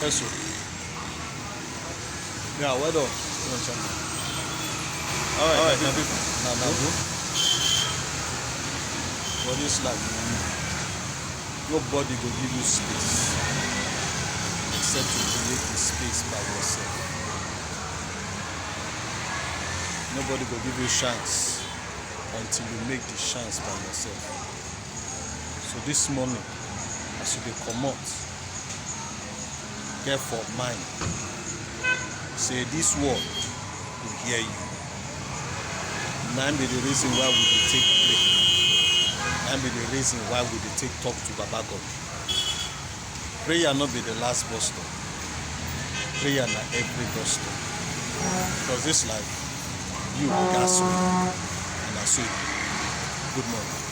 Yes, sir. Yeah, well done. All right, now, bro. For this life, nobody go give you space except you create the space by yourself. Nobody go give you chance until you make the chance by yourself. So this morning, as you dey comot, get for mind, say this word go hear you. Na be the reason why we dey take pray. Na be the reason why we dey take talk to Baba God. Prayer no be the last bus stop. Prayer na every bus stop. Because this life, you gas win, and na so. Good morning.